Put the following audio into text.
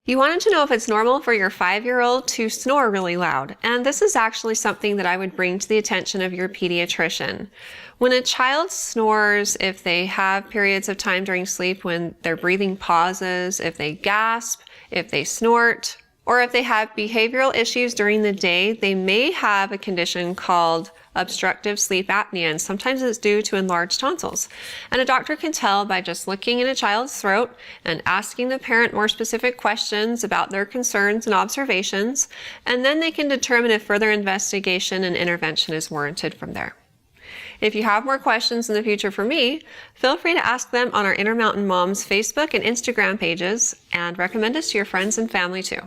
You wanted to know if it's normal for your 5-year-old to snore really loud, and this is actually something that I would bring to the attention of your pediatrician. When a child snores, if they have periods of time during sleep when their breathing pauses, if they gasp, if they snort, or if they have behavioral issues during the day, they may have a condition called obstructive sleep apnea, and sometimes it's due to enlarged tonsils. And a doctor can tell by just looking in a child's throat and asking the parent more specific questions about their concerns and observations, and then they can determine if further investigation and intervention is warranted from there. If you have more questions in the future for me, feel free to ask them on our Intermountain Moms Facebook and Instagram pages, and recommend us to your friends and family too.